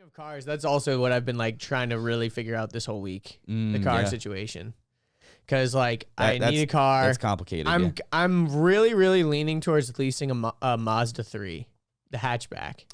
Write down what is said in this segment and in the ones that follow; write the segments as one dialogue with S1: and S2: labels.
S1: of cars, that's also what I've been like trying to really figure out this whole week, the car situation. Because like I need a car.
S2: That's complicated.
S1: I'm really leaning towards leasing a Mazda 3, the hatchback.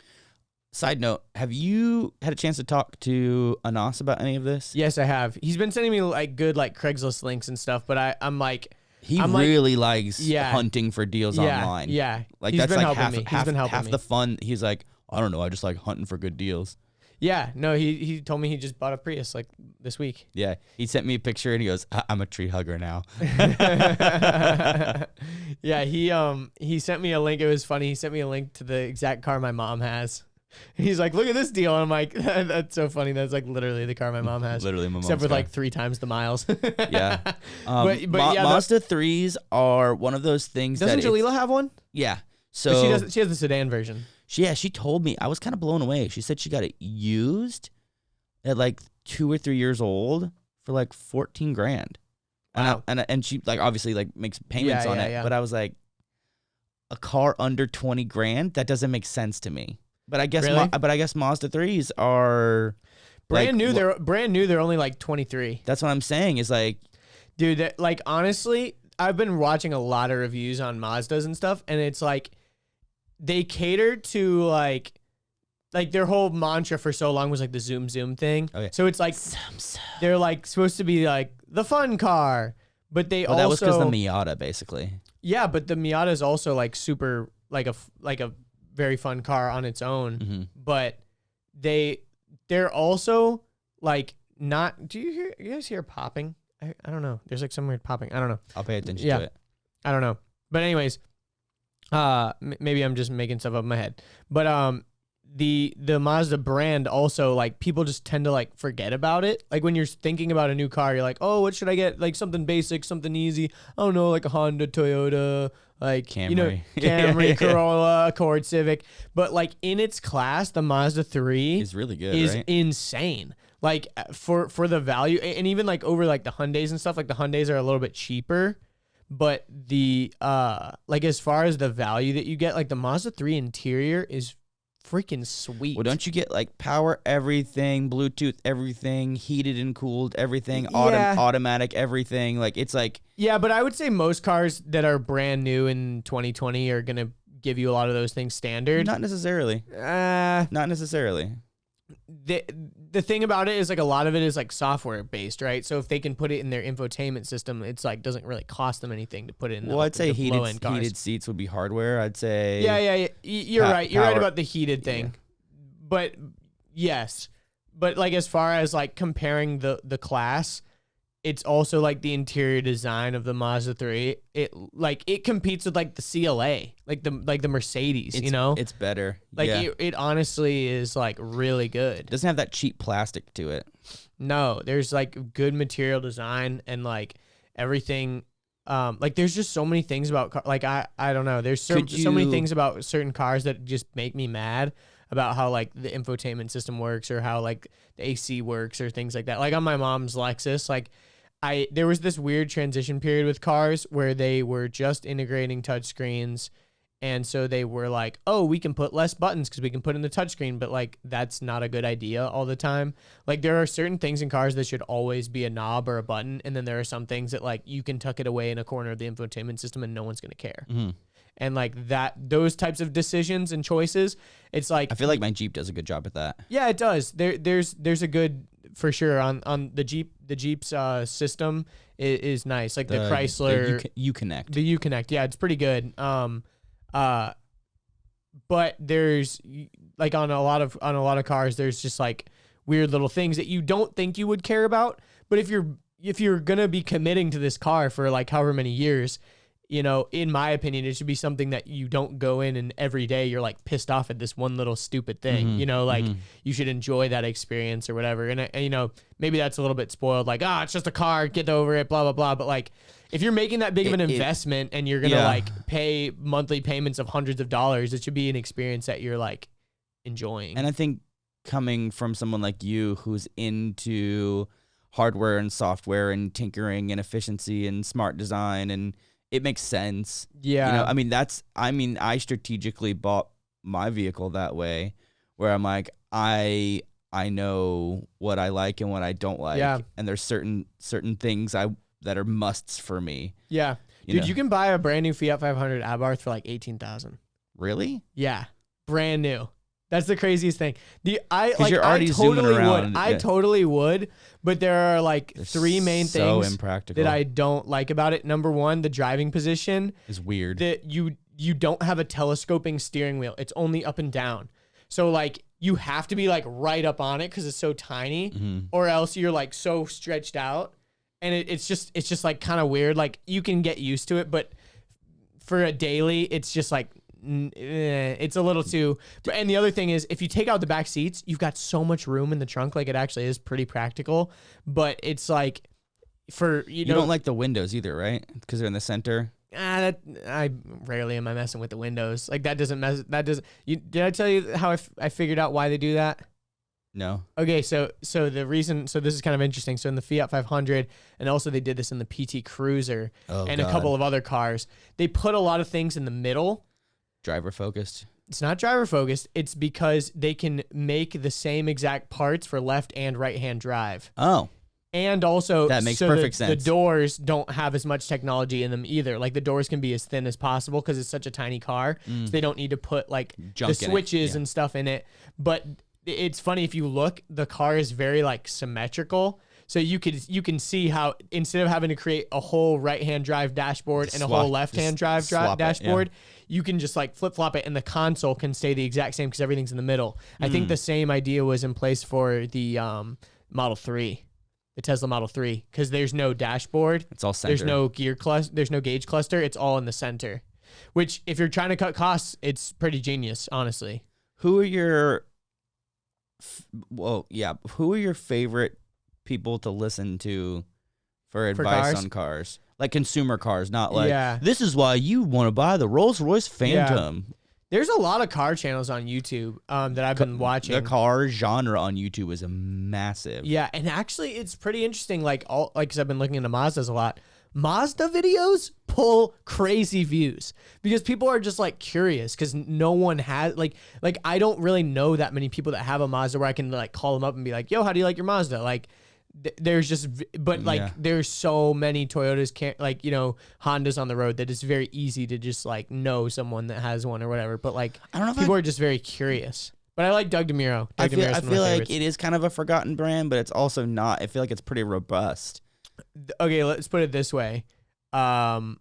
S2: Side note, have you had a chance to talk to Anas about any of this?
S1: Yes, I have. He's been sending me like good like Craigslist links and stuff, but I'm like
S2: he really likes hunting for deals online.
S1: Yeah,
S2: like
S1: he's
S2: that's
S1: been
S2: like
S1: helping me. He's been helping
S2: half
S1: me.
S2: the fun. He's like, I don't know, I just like hunting for good deals.
S1: Yeah, no, he told me he just bought a Prius like this week.
S2: Yeah, he sent me a picture and he goes, I'm a tree hugger now.
S1: Yeah, he sent me a link. It was funny. He sent me a link to the exact car my mom has. He's like, look at this deal. And I'm like, that's so funny. That's like literally the car my mom has.
S2: Literally my mom's
S1: except with
S2: car.
S1: like 3 times the miles.
S2: Yeah.
S1: But yeah,
S2: Mazda 3s are one of those things.
S1: Doesn't Jalila have one?
S2: Yeah.
S1: So she has the sedan version.
S2: She told me, I was kind of blown away. She said she got it used at like 2 or 3 years old for like $14,000.
S1: Wow.
S2: And she like obviously like makes payments on it. Yeah. But I was like, a car under $20,000? That doesn't make sense to me. But I guess
S1: really?
S2: I guess Mazda 3s are
S1: brand new. They're brand new. They're only like 23.
S2: That's what I'm saying. Is like,
S1: dude, like honestly, I've been watching a lot of reviews on Mazdas and stuff, and it's like they cater to like their whole mantra for so long was like the zoom thing. Okay. So it's like they're like supposed to be like the fun car, but they also
S2: that was because the Miata basically.
S1: Yeah, but the Miata is also like super like a very fun car on its own, but they're also like not. Do you guys hear popping? I don't know. There's like some weird popping. I don't know.
S2: I'll pay attention to it.
S1: I don't know. But anyways, maybe I'm just making stuff up in my head. But the Mazda brand also like people just tend to like forget about it. Like when you're thinking about a new car, you're like, oh, what should I get? Like something basic, something easy. I don't know, like a Honda, Toyota, like
S2: Camry,
S1: Camry, Corolla, Accord, Civic. But like in its class, the Mazda 3
S2: is really good.
S1: Is
S2: right?
S1: insane. Like for the value, and even like over like the Hyundais and stuff. Like the Hyundais are a little bit cheaper. But the like as far as the value that you get, like the Mazda 3 interior is freaking sweet.
S2: Well, don't you get like power everything, Bluetooth everything, heated and cooled everything, automatic everything? Like it's like
S1: but I would say most cars that are brand new in 2020 are gonna give you a lot of those things standard.
S2: Not necessarily. Not necessarily.
S1: The thing about it is like a lot of it is like software based, right? So if they can put it in their infotainment system, it's like doesn't really cost them anything to put it in.
S2: Well, I'd say heated seats would be hardware. I'd say
S1: You're right. You're right about the heated thing, but yes, but like as far as like comparing the class, it's also like the interior design of the Mazda 3. It competes with like the CLA, like the Mercedes.
S2: It's better.
S1: Like it honestly is like really good.
S2: It doesn't have that cheap plastic to it.
S1: No, there's like good material design and like everything. Like there's just so many things about like I don't know. There's so many things about certain cars that just make me mad about how like the infotainment system works or how like the AC works or things like that. Like on my mom's Lexus, like there was this weird transition period with cars where they were just integrating touchscreens. And so they were like, oh, we can put less buttons because we can put in the touchscreen. But like, that's not a good idea all the time. Like there are certain things in cars that should always be a knob or a button. And then there are some things that like you can tuck it away in a corner of the infotainment system and no one's going to care. Mm-hmm. And like those types of decisions and choices, it's like,
S2: I feel like my Jeep does a good job at that.
S1: Yeah, it does. There's a good, for sure, on the Jeep's system is nice. Like the Chrysler
S2: Uconnect.
S1: The Uconnect. Yeah, it's pretty good. But there's like on a lot of cars, there's just like weird little things that you don't think you would care about. But if you're gonna be committing to this car for like however many years, in my opinion, it should be something that you don't go in and every day you're like pissed off at this one little stupid thing. Mm-hmm. You should enjoy that experience or whatever. And maybe that's a little bit spoiled. Like, it's just a car, get over it, blah blah blah. But like, if you're making that big of an investment and you're gonna like pay monthly payments of hundreds of dollars, it should be an experience that you're like enjoying.
S2: And I think coming from someone like you who's into hardware and software and tinkering and efficiency and smart design, and it makes sense.
S1: Yeah.
S2: I strategically bought my vehicle that way, where I'm like, I I know what I like and what I don't like.
S1: Yeah.
S2: And there's certain things that are musts for me.
S1: Yeah. Dude, you can buy a brand new Fiat 500 Abarth for like $18,000.
S2: Really?
S1: Yeah. Brand new. That's the craziest thing.
S2: You're already zooming around.
S1: I totally would, but there are like three main things
S2: impractical
S1: that I don't like about it. Number one, the driving position
S2: is weird.
S1: That you don't have a telescoping steering wheel. It's only up and down. So like you have to be like right up on it because it's so tiny, or else you're like so stretched out, and it's just like kind of weird. Like you can get used to it, but for a daily, it's just like it's a little too. And the other thing is, if you take out the back seats, you've got so much room in the trunk. Like it actually is pretty practical, but it's like for you
S2: don't like the windows either, right? Because they're in the center.
S1: I rarely am I messing with the windows. Like that doesn't mess. That doesn't. Did I tell you how I figured out why they do that?
S2: No.
S1: Okay, so the reason, so this is kind of interesting. So in the Fiat 500, and also they did this in the PT Cruiser and a couple of other cars, they put a lot of things in the middle.
S2: Driver focused.
S1: It's not driver focused. It's because they can make the same exact parts for left and right hand drive.
S2: Oh.
S1: And also,
S2: that makes perfect sense.
S1: The doors don't have as much technology in them either. Like the doors can be as thin as possible because it's such a tiny car. So they don't need to put like the switches and stuff in it. But it's funny, if you look, the car is very like symmetrical. So you can see how instead of having to create a whole right-hand drive dashboard and a whole left-hand drive dashboard, you can just like flip-flop it, and the console can stay the exact same because everything's in the middle. I think the same idea was in place for the Model 3, the Tesla Model 3, because there's no dashboard.
S2: It's all center.
S1: There's no there's no gauge cluster. It's all in the center, which if you're trying to cut costs, it's pretty genius, honestly.
S2: Who are your favorite people to listen to for advice on cars? Like consumer cars, not like, this is why you want to buy the Rolls-Royce Phantom.
S1: Yeah. There's a lot of car channels on YouTube that I've been watching.
S2: The car genre on YouTube is massive.
S1: Yeah, and actually it's pretty interesting. Because I've been looking into Mazdas a lot. Mazda videos pull crazy views because people are just like curious because no one has like I don't really know that many people that have a Mazda where I can like call them up and be like, yo, how do you like your Mazda? Like there's just, but like there's so many Toyotas, Hondas on the road that it's very easy to just like know someone that has one or whatever. But like, I don't know, people are just very curious. But I like Doug DeMuro.
S2: I feel like it is kind of a forgotten brand, but it's also not. I feel like it's pretty robust.
S1: Okay, let's put it this way. I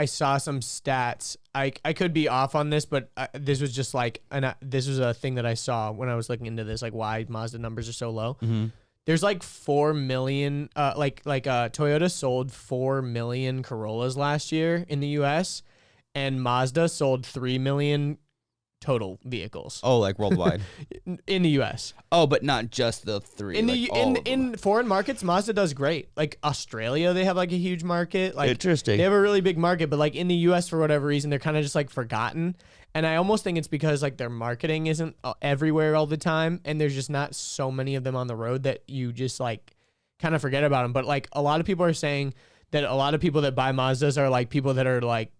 S1: saw some stats. I could be off on this, but this was just like, this was a thing that I saw when I was looking into this, like why Mazda numbers are so low. Mm-hmm. There's like 4 million, Toyota sold 4 million Corollas last year in the U.S. and Mazda sold 3 million total vehicles.
S2: Oh, like worldwide?
S1: In the U.S.
S2: Oh, but not just the 3.
S1: In foreign markets, Mazda does great. Like Australia, they have like a huge market. Like
S2: interesting.
S1: They have a really big market, but like in the U.S. for whatever reason, they're kind of just like forgotten. And I almost think it's because like their marketing isn't everywhere all the time, and there's just not so many of them on the road that you just like kind of forget about them. But like a lot of people are saying that a lot of people that buy Mazdas are like people that are like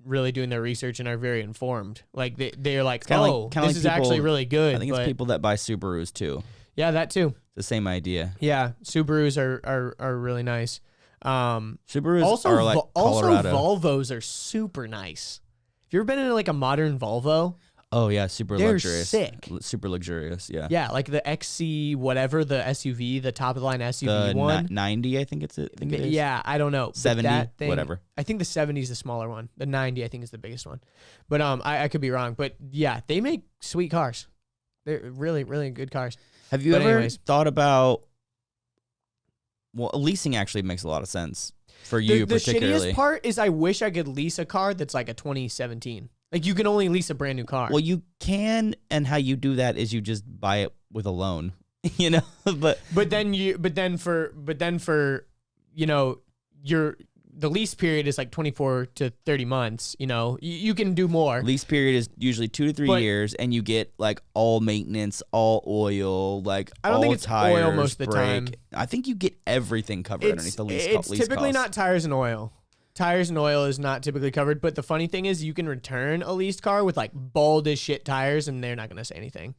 S1: really doing their research and are very informed. Like they're like, this is actually really good.
S2: I think it's people that buy Subarus too.
S1: Yeah, that too.
S2: It's the same idea.
S1: Yeah, Subarus are really nice.
S2: Subarus
S1: also,
S2: are like Colorado.
S1: Also, Volvos are super nice. Have you ever been in like a modern Volvo?
S2: Oh yeah, super
S1: They're
S2: luxurious.
S1: Sick.
S2: Super luxurious, yeah.
S1: Yeah, like the XC whatever, the SUV, the top of the line SUV one.
S2: 90, I think it is.
S1: Yeah, I don't know.
S2: 70, whatever.
S1: I think the 70 is the smaller one. The 90 I think is the biggest one. But I could be wrong. But yeah, they make sweet cars. They're really, really good cars.
S2: Have you ever thought about, well, leasing actually makes a lot of sense for you particularly.
S1: The shittiest part is I wish I could lease a car that's like a 2017. Like you can only lease a brand new car.
S2: Well, you can, and how you do that is you just buy it with a loan, you know. But then for the lease period is like 24 to 30 months. You know, you can do more. Lease period is usually 2 to 3 years, and you get like all maintenance, all oil, like I don't think it's tires,
S1: oil most of the time.
S2: I think you get everything covered underneath the lease.
S1: It's typically
S2: cost.
S1: Not tires and oil. Tires and oil is not typically covered, but the funny thing is you can return a leased car with like bald as shit tires and they're not going to say anything.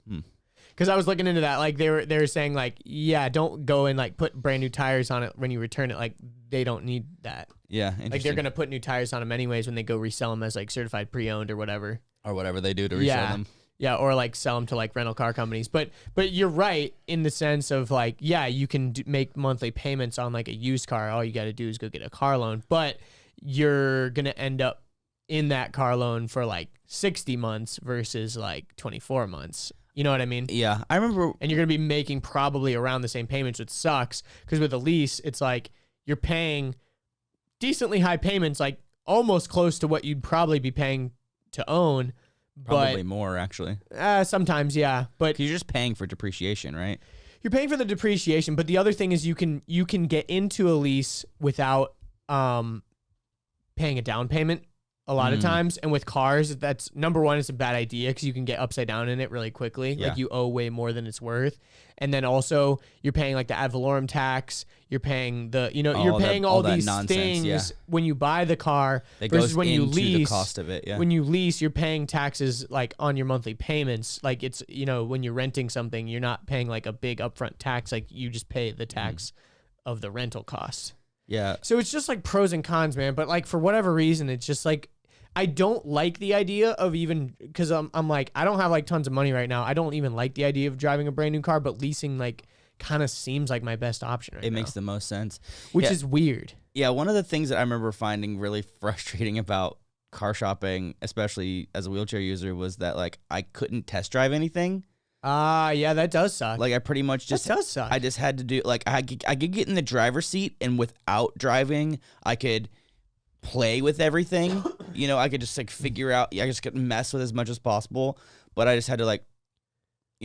S1: Because I was looking into that. Like they were saying like, yeah, don't go and like put brand new tires on it when you return it. Like they don't need that.
S2: Yeah.
S1: Like they're gonna put new tires on them anyways when they go resell them as like certified pre-owned or whatever.
S2: Or whatever they do to resell them.
S1: Yeah, or like sell them to like rental car companies. But you're right in the sense of like, yeah, you can make monthly payments on like a used car. All you got to do is go get a car loan. But you're going to end up in that car loan for like 60 months versus like 24 months. You know what I mean?
S2: Yeah, I remember.
S1: And you're going to be making probably around the same payments, which sucks. Because with a lease, it's like you're paying decently high payments, like almost close to what you'd probably be paying to own.
S2: Probably more, actually.
S1: Sometimes, yeah. But
S2: you're just paying for depreciation, right?
S1: You're paying for the depreciation, but the other thing is you can get into a lease without paying a down payment a lot of times. And with cars, that's number one, it's a bad idea because you can get upside down in it really quickly. Yeah. Like you owe way more than it's worth. And then also you're paying like the ad valorem tax. You're paying you're paying all these things when you buy the car
S2: that
S1: versus
S2: goes
S1: when you
S2: into
S1: lease.
S2: The cost of it, yeah.
S1: When you lease, you're paying taxes like on your monthly payments. Like it's, when you're renting something, you're not paying like a big upfront tax. Like you just pay the tax of the rental costs.
S2: Yeah.
S1: So it's just like pros and cons, man. But like for whatever reason, it's just like, I don't like the idea of even, because I'm like, I don't have like tons of money right now. I don't even like the idea of driving a brand new car, but leasing like kind of seems like my best option right now.
S2: It makes the most sense.
S1: Which is weird.
S2: Yeah, one of the things that I remember finding really frustrating about car shopping, especially as a wheelchair user, was that like I couldn't test drive anything.
S1: Yeah, that does suck.
S2: Like I pretty much just,
S1: that does suck.
S2: I just had to do, like I could get in the driver's seat and without driving, I could play with everything. I could just like figure out, I just could mess with as much as possible, but I just had to like,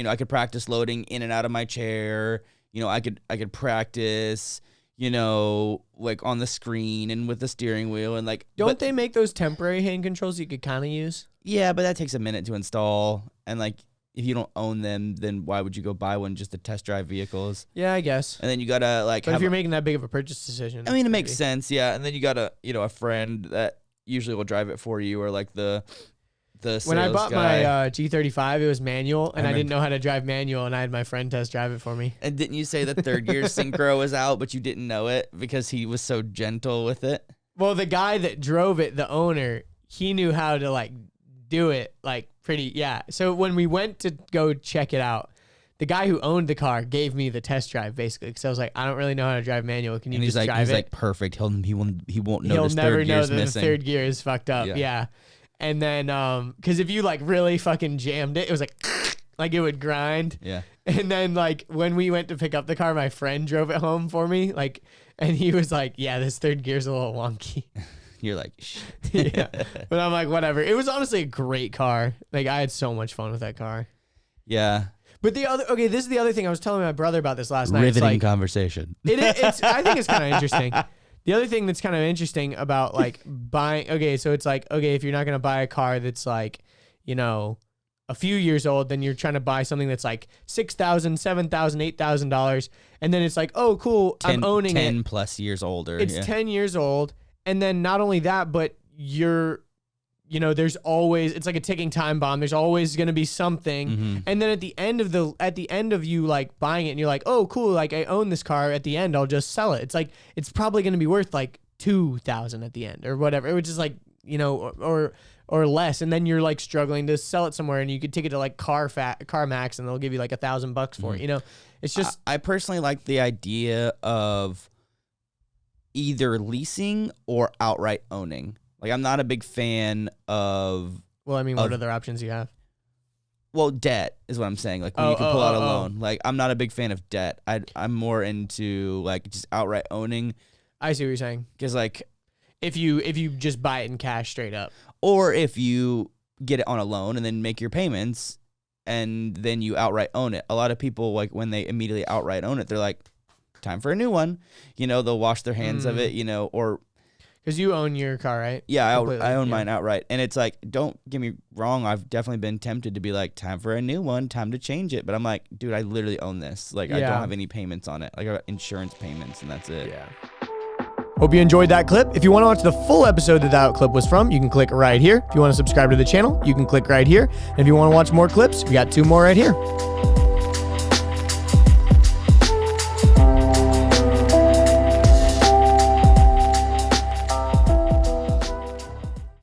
S2: I could practice loading in and out of my chair. I could practice, like on the screen and with the steering wheel and like.
S1: Don't they make those temporary hand controls you could kind of use?
S2: Yeah, but that takes a minute to install, and like if you don't own them, then why would you go buy one just to test drive vehicles?
S1: Yeah, I guess.
S2: And then you gotta like.
S1: But if you're making that big of a purchase decision,
S2: I mean, it makes sense, yeah. And then you gotta, a friend that usually will drive it for you, or like the
S1: when I bought
S2: guy.
S1: my G35, it was manual, and I didn't know how to drive manual, and I had my friend test drive it for me.
S2: And didn't you say the third gear synchro was out, but you didn't know it because he was so gentle with it?
S1: Well, the guy that drove it, the owner, he knew how to like do it like pretty, yeah. So when we went to go check it out, the guy who owned the car gave me the test drive basically because I was like, I don't really know how to drive manual. Can you just drive it?
S2: He's like, perfect. He won't know
S1: He'll
S2: this
S1: never
S2: third
S1: know
S2: gear's
S1: that
S2: missing.
S1: the third gear is fucked up. Yeah. And then, because if you like really fucking jammed it, it was like it would grind.
S2: Yeah.
S1: And then like when we went to pick up the car, my friend drove it home for me. Like, and he was like, yeah, this third gear's a little wonky.
S2: You're like, shit.
S1: Yeah. But I'm like, whatever. It was honestly a great car. Like I had so much fun with that car.
S2: Yeah.
S1: But this is the other thing I was telling my brother about this last night.
S2: Riveting conversation.
S1: I think it's kind of interesting. The other thing that's kind of interesting about like buying, so it's like, if you're not going to buy a car that's like, a few years old, then you're trying to buy something that's like $6,000, $7,000, $8,000. And then it's like, oh, cool, I'm owning it.
S2: 10 plus years older.
S1: It's 10 years old. And then not only that, but there's always, it's like a ticking time bomb. There's always going to be something. Mm-hmm. And then at the end of you like buying it and you're like, oh, cool. Like I own this car. At the end, I'll just sell it. It's like, it's probably going to be worth like $2,000 at the end or whatever. It was just like, or less. And then you're like struggling to sell it somewhere and you could take it to like CarMax and they'll give you like $1,000 for it. It's just,
S2: I personally like the idea of either leasing or outright owning. Like, I'm not a big fan of...
S1: Well, I mean, what other options do you have?
S2: Well, debt is what I'm saying. Like, when you can pull out a loan. Like, I'm not a big fan of debt. I'm more into, like, just outright owning.
S1: I see what you're saying.
S2: Because, like...
S1: If you just buy it in cash straight up.
S2: Or if you get it on a loan and then make your payments and then you outright own it. A lot of people, like, when they immediately outright own it, they're like, time for a new one. They'll wash their hands of it, or...
S1: Because you own your car, right?
S2: Yeah, I own mine outright. And it's like, don't get me wrong, I've definitely been tempted to be like, time for a new one, time to change it. But I'm like, dude, I literally own this. Like, I don't have any payments on it. Like, I got insurance payments, and that's it.
S1: Yeah. Hope you enjoyed that clip. If you want to watch the full episode that clip was from, you can click right here. If you want to subscribe to the channel, you can click right here. And if you want to watch more clips, we got 2 more right here.